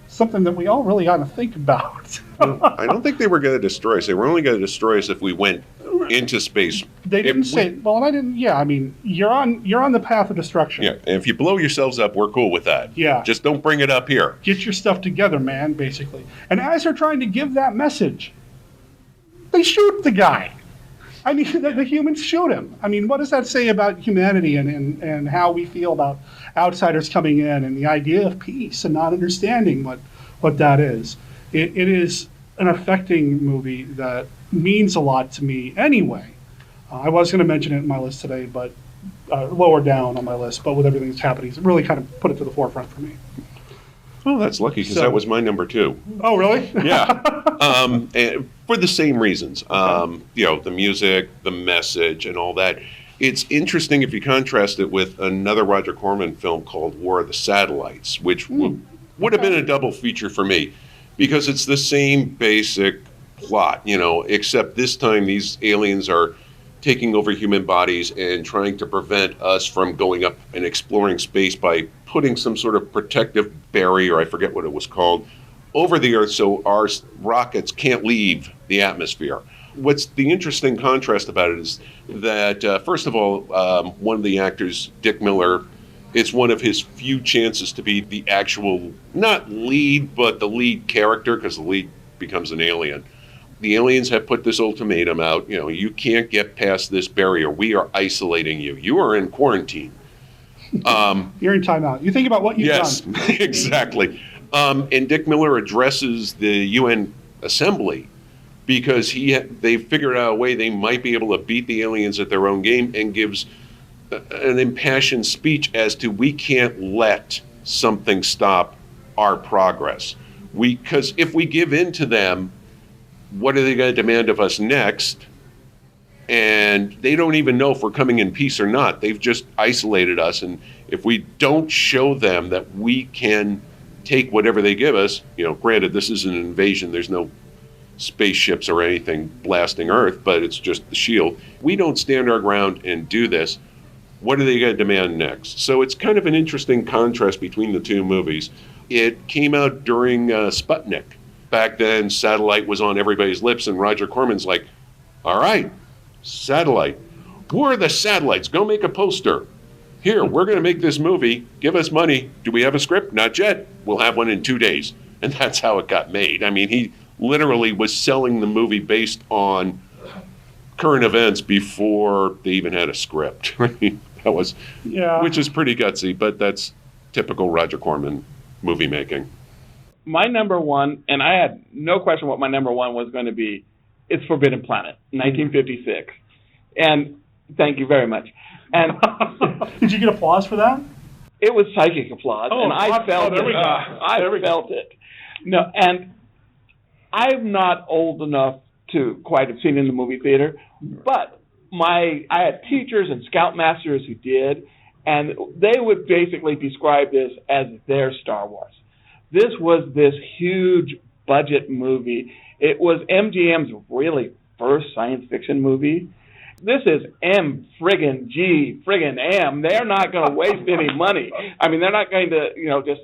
something that we all really ought to think about. I don't think they were going to destroy us. They were only going to destroy us if we went into space. They didn't say. Well, and I didn't. Yeah, I mean, you're on the path of destruction. Yeah, and if you blow yourselves up, we're cool with that. Yeah. Just don't bring it up here. Get your stuff together, man. Basically, and as they're trying to give that message, they shoot the guy. I mean, the humans shoot him. I mean, what does that say about humanity and how we feel about outsiders coming in and the idea of peace and not understanding what that is? It is an affecting movie that means a lot to me anyway. I was going to mention it in my list today, but lower down on my list, but with everything that's happening, it really kind of put it to the forefront for me. Oh, that's lucky, because that was my number 2. Oh, really? Yeah. And for the same reasons. The music, the message, and all that. It's interesting if you contrast it with another Roger Corman film called War of the Satellites, which would have been a double feature for me, because it's the same basic plot, except this time these aliens are taking over human bodies and trying to prevent us from going up and exploring space by putting some sort of protective barrier, I forget what it was called, over the Earth so our rockets can't leave the atmosphere. What's the interesting contrast about it is that, first of all, one of the actors, Dick Miller, it's one of his few chances to be the actual, not lead, but the lead character, because the lead becomes an alien. The aliens have put this ultimatum out, you can't get past this barrier. We are isolating you. You are in quarantine. You're in timeout. You think about what you've done. Yes, exactly. And Dick Miller addresses the UN assembly because they figured out a way they might be able to beat the aliens at their own game, and gives an impassioned speech as to we can't let something stop our progress. Because if we give in to them, what are they going to demand of us next? And they don't even know if we're coming in peace or not. They've just isolated us. And if we don't show them that we can take whatever they give us, granted, this is an invasion. There's no spaceships or anything blasting Earth, but it's just the shield. We don't stand our ground and do this. What are they going to demand next? So it's kind of an interesting contrast between the two movies. It came out during Sputnik. Back then, satellite was on everybody's lips, and Roger Corman's like, all right, satellite. Who are the satellites? Go make a poster. Here, we're going to make this movie. Give us money. Do we have a script? Not yet. We'll have one in 2 days. And that's how it got made. I mean, he literally was selling the movie based on current events before they even had a script. That was, which is pretty gutsy, but that's typical Roger Corman movie making. My number one, and I had no question what my number one was going to be, it's Forbidden Planet, 1956. And thank you very much. And did you get applause for that? It was psychic applause, and I felt it. I felt it. No, and I'm not old enough to quite have seen it in the movie theater, but I had teachers and scoutmasters who did, and they would basically describe this as their Star Wars. This was this huge budget movie. It was MGM's really first science fiction movie. This is M friggin' G friggin' M. They're not going to waste any money. I mean, they're not going to, just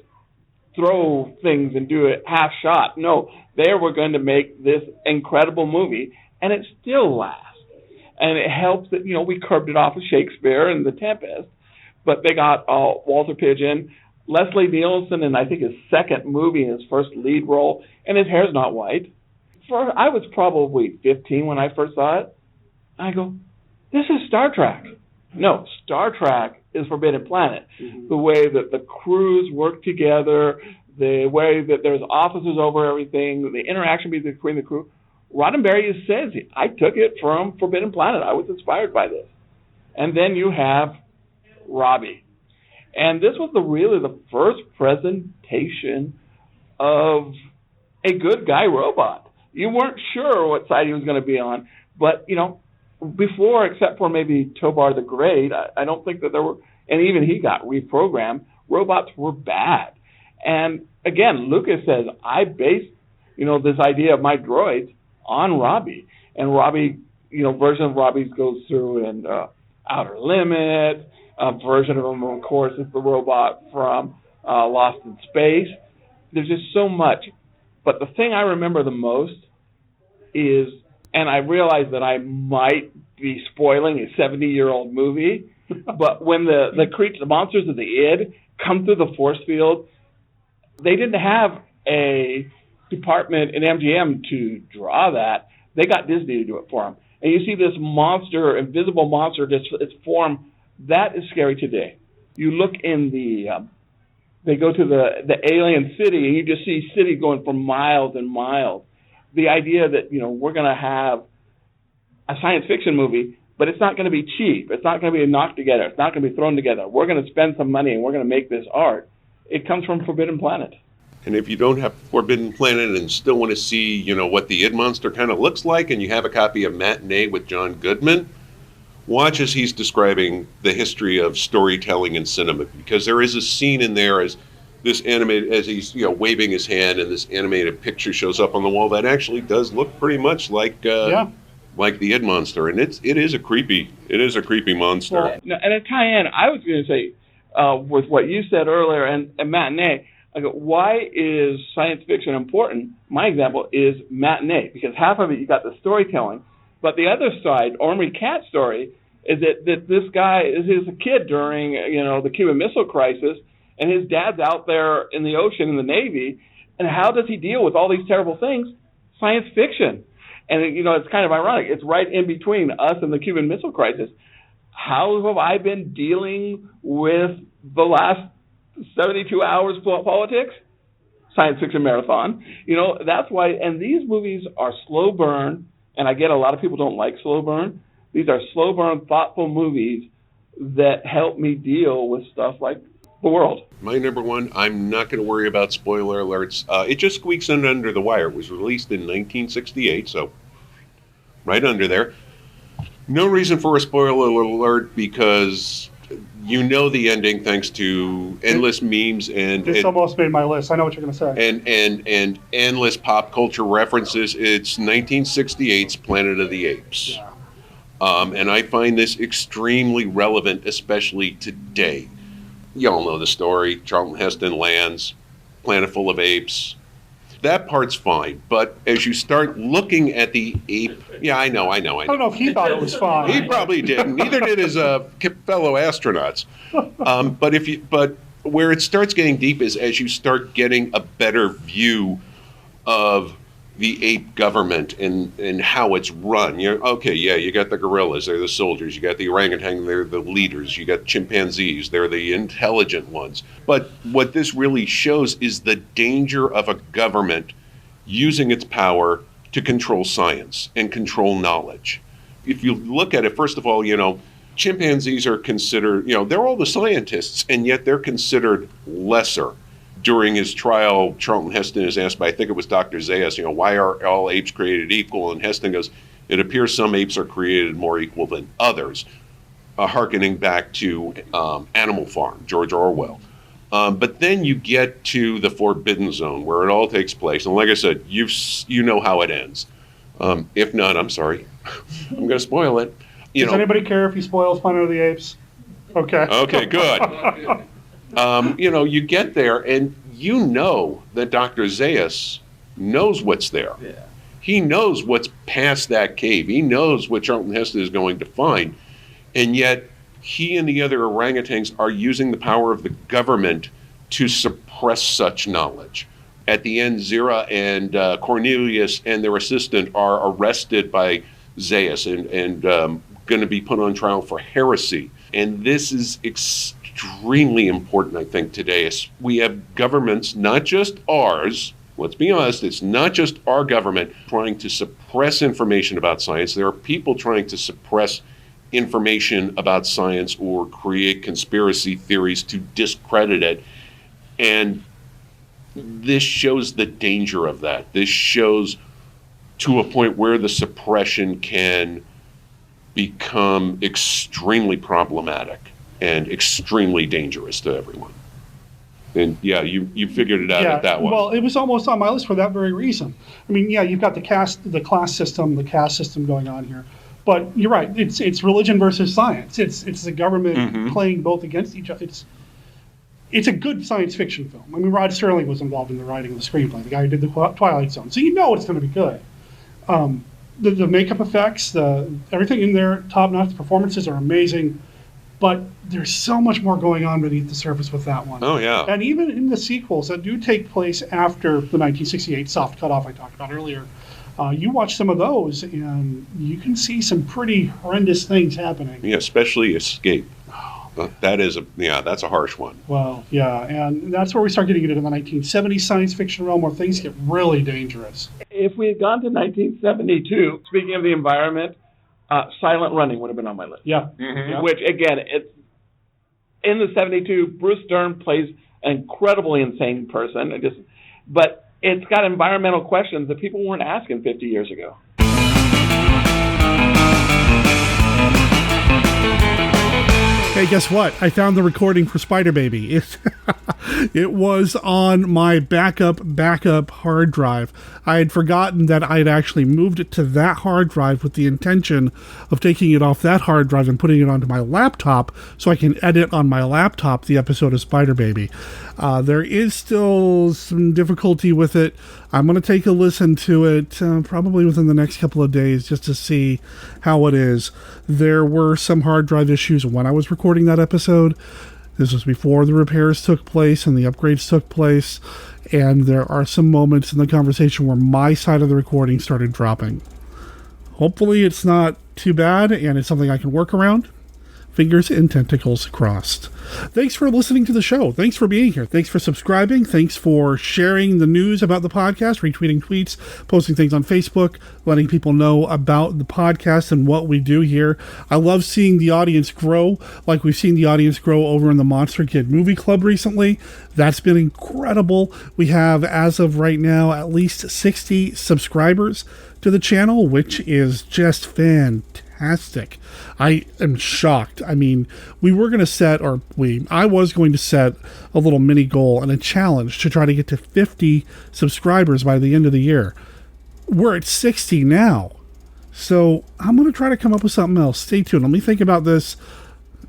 throw things and do it half shot. No, they were going to make this incredible movie, and it still lasts. And it helps that, we curbed it off of Shakespeare and The Tempest, but they got Walter Pidgeon, Leslie Nielsen, and I think his second movie, his first lead role, and his hair's not white. I was probably 15 when I first saw it. I go, this is Star Trek. No, Star Trek is Forbidden Planet. Mm-hmm. The way that the crews work together, the way that there's officers over everything, the interaction between the crew. Roddenberry says, I took it from Forbidden Planet. I was inspired by this. And then you have Robbie. And this was really the first presentation of a good guy robot. You weren't sure what side he was going to be on, but, before, except for maybe Tobar the Great, I don't think that there were, and even he got reprogrammed, robots were bad. And again, Lucas says, I based, this idea of my droids on Robbie. And Robbie, version of Robbie goes through in Outer Limits. A version of him, of course, is the robot from Lost in Space. There's just so much. But the thing I remember the most is, and I realize that I might be spoiling a 70-year-old movie, but when the monsters of the id come through the force field, they didn't have a department in MGM to draw that. They got Disney to do it for them. And you see this monster, invisible monster, its form, that is scary today. You look in they go to the alien city, and you just see city going for miles and miles. The idea that, we're going to have a science fiction movie, but it's not going to be cheap. It's not going to be knocked together. It's not going to be thrown together. We're going to spend some money, and we're going to make this art. It comes from Forbidden Planet. And if you don't have Forbidden Planet and still want to see, what the id monster kind of looks like, and you have a copy of Matinee with John Goodman, watch as he's describing the history of storytelling in cinema, because there is a scene in there as this animated, as he's waving his hand, and this animated picture shows up on the wall that actually does look pretty much like the id monster, and it is a creepy monster. Well, and to tie in, I was going to say with what you said earlier and Matinee, I go, why is science fiction important? My example is Matinee, because half of it you got the storytelling, but the other side, Ornery Cat story, is that this guy is a kid during the Cuban Missile Crisis, and his dad's out there in the ocean in the Navy, and how does he deal with all these terrible things? Science fiction. And it's kind of ironic. It's right in between us and the Cuban Missile Crisis. How have I been dealing with the last 72 hours politics? Science fiction marathon. That's why, and these movies are slow burn, and I get a lot of people don't like slow burn. These are slow burn, thoughtful movies that help me deal with stuff like the world. My number one, I'm not going to worry about spoiler alerts. It just squeaks in under the wire. It was released in 1968, so right under there. No reason for a spoiler alert, because you know the ending thanks to endless memes and This almost made my list. I know what you're going to say. and endless pop culture references. It's 1968's Planet of the Apes. Yeah. And I find this extremely relevant, especially today. You all know the story. Charlton Heston lands, planet full of apes. That part's fine, but as you start looking at the ape, I know. I don't know if he thought it was fine. He probably didn't. Neither did his fellow astronauts. But where it starts getting deep is as you start getting a better view of the ape government and how it's run. You got the gorillas, they're the soldiers. You got the orangutan, they're the leaders. You got chimpanzees, they're the intelligent ones. But what this really shows is the danger of a government using its power to control science and control knowledge. If you look at it, first of all, chimpanzees are considered, they're all the scientists, and yet they're considered lesser. During his trial, Charlton Heston is asked by, I think it was Dr. Zayas, why are all apes created equal? And Heston goes, it appears some apes are created more equal than others, hearkening back to Animal Farm, George Orwell. But then you get to the Forbidden Zone, where it all takes place. And like I said, you know how it ends. If not, I'm sorry. I'm going to spoil it. Does anybody care if he spoils Planet of the Apes? Okay. Okay, good. You get there, and you know that Dr. Zayas knows what's there. Yeah. He knows what's past that cave. He knows what Charlton Heston is going to find. And yet, he and the other orangutans are using the power of the government to suppress such knowledge. At the end, Zira and Cornelius and their assistant are arrested by Zayas and going to be put on trial for heresy. And this is extremely important, I think, today. We have governments, not just ours. Let's be honest, it's not just our government trying to suppress information about science. There are people trying to suppress information about science or create conspiracy theories to discredit it. And this shows the danger of that. This shows to a point where the suppression can become extremely problematic and extremely dangerous to everyone. And you figured it out at that one. Well, it was almost on my list for that very reason. I mean, you've got the caste system going on here. But you're right. It's religion versus science. It's the government playing both against each other. It's a good science fiction film. I mean, Rod Serling was involved in the writing of the screenplay, the guy who did the Twilight Zone. So it's going to be good. The makeup effects, everything in there, top-notch. The performances are amazing. But there's so much more going on beneath the surface with that one. Oh, yeah. And even in the sequels that do take place after the 1968 soft cutoff I talked about earlier, you watch some of those, and you can see some pretty horrendous things happening. Yeah, especially Escape. That's a harsh one. Well, yeah, and that's where we start getting into the 1970s science fiction realm where things get really dangerous. If we had gone to 1972, speaking of the environment, Silent Running would have been on my list. Yeah. Mm-hmm. Which, again, it's in the 72, Bruce Dern plays an incredibly insane person. But it's got environmental questions that people weren't asking 50 years ago. Hey, guess what? I found the recording for Spider Baby. It was on my backup hard drive. I had forgotten that I had actually moved it to that hard drive with the intention of taking it off that hard drive and putting it onto my laptop so I can edit on my laptop the episode of Spider Baby. There is still some difficulty with it. I'm going to take a listen to it probably within the next couple of days just to see how it is. There were some hard drive issues when I was recording that episode. This was before the repairs took place and the upgrades took place, and there are some moments in the conversation where my side of the recording started dropping. Hopefully it's not too bad and it's something I can work around. Fingers and tentacles crossed. Thanks for listening to the show. Thanks for being here. Thanks for subscribing. Thanks for sharing the news about the podcast, retweeting tweets, posting things on Facebook, letting people know about the podcast and what we do here. I love seeing the audience grow, like we've seen the audience grow over in the Monster Kid Movie Club recently. That's been incredible. We have, as of right now, at least 60 subscribers to the channel, which is just fantastic. fantastic. I am shocked. I mean, I was going to set a little mini goal and a challenge to try to get to 50 subscribers by the end of the year. We're at 60 now. So I'm going to try to come up with something else. Stay tuned. Let me think about this.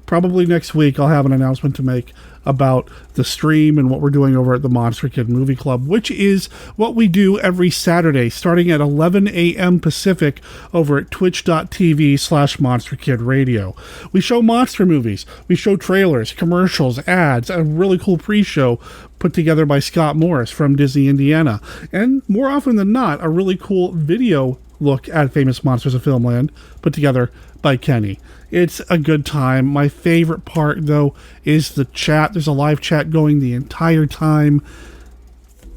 Probably next week I'll have an announcement to make about the stream and what we're doing over at the Monster Kid Movie Club, which is what we do every Saturday starting at 11 a.m. Pacific over at twitch.tv/Monster Kid Radio. We show monster movies. We show trailers, commercials, ads, a really cool pre-show put together by Scott Morris from Disney, Indiana. And more often than not, a really cool video look at famous monsters of Filmland put together by Kenny. It's a good time. My favorite part, though, is the chat. There's a live chat going the entire time.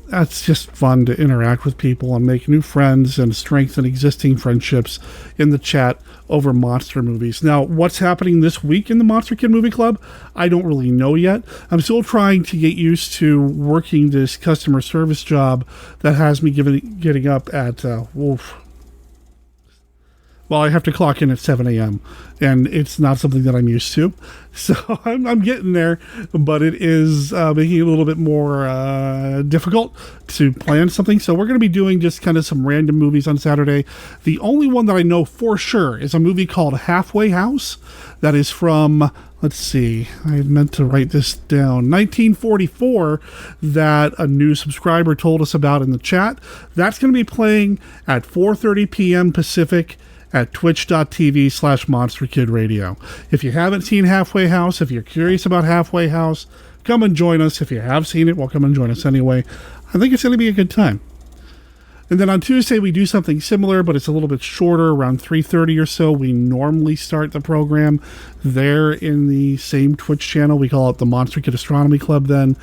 That's just fun to interact with people and make new friends and strengthen existing friendships in the chat over monster movies. Now, what's happening this week in the Monster Kid Movie Club? I don't really know yet. I'm still trying to get used to working this customer service job that has me getting up at Well, I have to clock in at 7 a.m., and it's not something that I'm used to. So I'm getting there, but it is making it a little bit more difficult to plan something. So we're going to be doing just kind of some random movies on Saturday. The only one that I know for sure is a movie called Halfway House that is from, let's see, I meant to write this down, 1944, that a new subscriber told us about in the chat. That's going to be playing at 4:30 p.m. Pacific at twitch.tv/Monster Kid Radio. If you haven't seen Halfway House, if you're curious about Halfway House, come and join us. If you have seen it, well, come and join us anyway. I think it's going to be a good time. And then on Tuesday, we do something similar, but it's a little bit shorter, around 3:30 or so. We normally start the program there in the same Twitch channel. We call it the Monster Kid Astronomy Club then.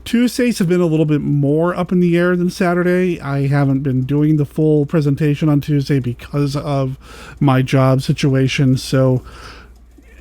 Tuesdays have been a little bit more up in the air than Saturday. I haven't been doing the full presentation on Tuesday because of my job situation. So,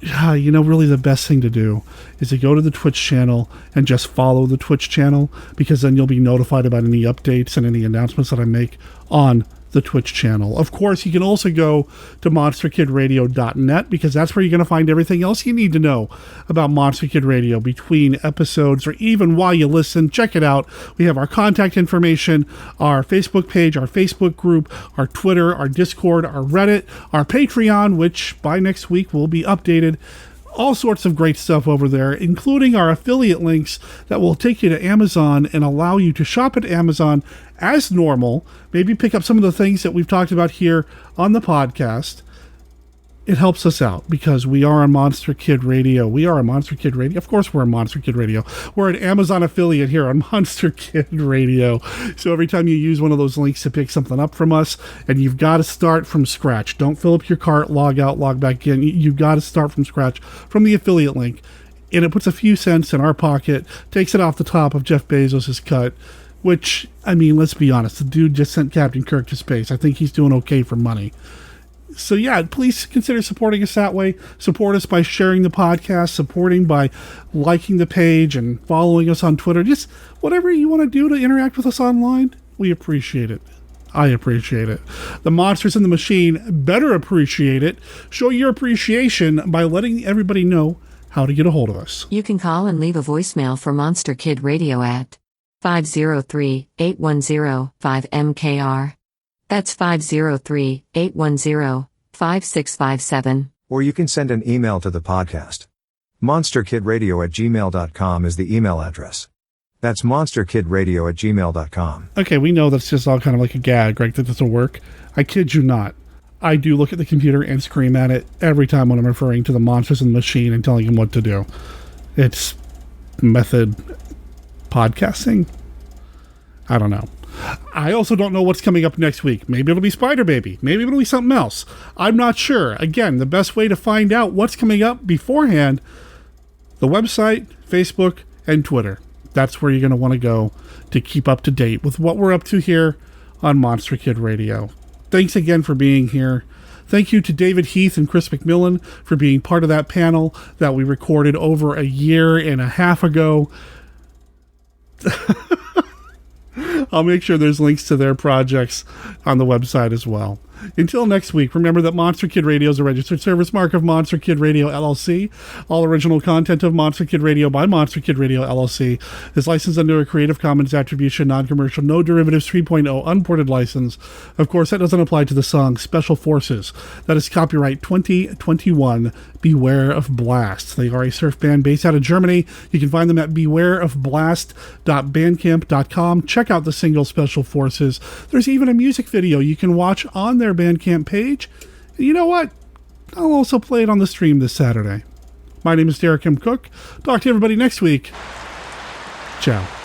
really the best thing to do is to go to the Twitch channel and just follow the Twitch channel, because then you'll be notified about any updates and any announcements that I make on the Twitch channel. Of course, you can also go to monsterkidradio.net, because that's where you're going to find everything else you need to know about Monster Kid Radio between episodes or even while you listen. Check it out. We have our contact information, our Facebook page, our Facebook group, our Twitter, our Discord, our Reddit, our Patreon, which by next week will be updated. All sorts of great stuff over there, including our affiliate links that will take you to Amazon and allow you to shop at Amazon as normal, maybe pick up some of the things that we've talked about here on the podcast. It helps us out because we are on Monster Kid Radio. We are a Monster Kid Radio. Of course, we're a Monster Kid Radio. We're an Amazon affiliate here on Monster Kid Radio. So every time you use one of those links to pick something up from us, and you've got to start from scratch. Don't fill up your cart, log out, log back in. You've got to start from scratch from the affiliate link. And it puts a few cents in our pocket, takes it off the top of Jeff Bezos' cut, which, I mean, let's be honest. The dude just sent Captain Kirk to space. I think he's doing okay for money. So yeah, please consider supporting us that way. Support us by sharing the podcast, supporting by liking the page and following us on Twitter. Just whatever you want to do to interact with us online, we appreciate it. I appreciate it. The Monsters in the Machine better appreciate it. Show your appreciation by letting everybody know how to get a hold of us. You can call and leave a voicemail for Monster Kid Radio at 503-810-5MKR. That's 503-810-5657. Or you can send an email to the podcast. monsterkidradio@gmail.com is the email address. That's monsterkidradio@gmail.com. Okay, we know that's just all kind of like a gag, right? That doesn't work. I kid you not. I do look at the computer and scream at it every time when I'm referring to the Monsters in the Machine and telling them what to do. It's method podcasting. I don't know. I also don't know what's coming up next week. Maybe it'll be Spider Baby. Maybe it'll be something else. I'm not sure. Again, the best way to find out what's coming up beforehand, the website, Facebook, and Twitter. That's where you're going to want to go to keep up to date with what we're up to here on Monster Kid Radio. Thanks again for being here. Thank you to David Heath and Chris McMillan for being part of that panel that we recorded over a year and a half ago. I'll make sure there's links to their projects on the website as well. Until next week, remember that Monster Kid Radio is a registered service mark of Monster Kid Radio LLC. All original content of Monster Kid Radio by Monster Kid Radio LLC is licensed under a Creative Commons Attribution, Non-Commercial, No Derivatives 3.0 unported license. Of course, that doesn't apply to the song Special Forces. That is copyright 2021, Beware of Blast. They are a surf band based out of Germany. You can find them at bewareofblast.bandcamp.com. Check out the single Special Forces. There's even a music video you can watch on their Bandcamp page. And you know what? I'll also play it on the stream this Saturday. My name is Derek M. Cook. Talk to everybody next week. Ciao.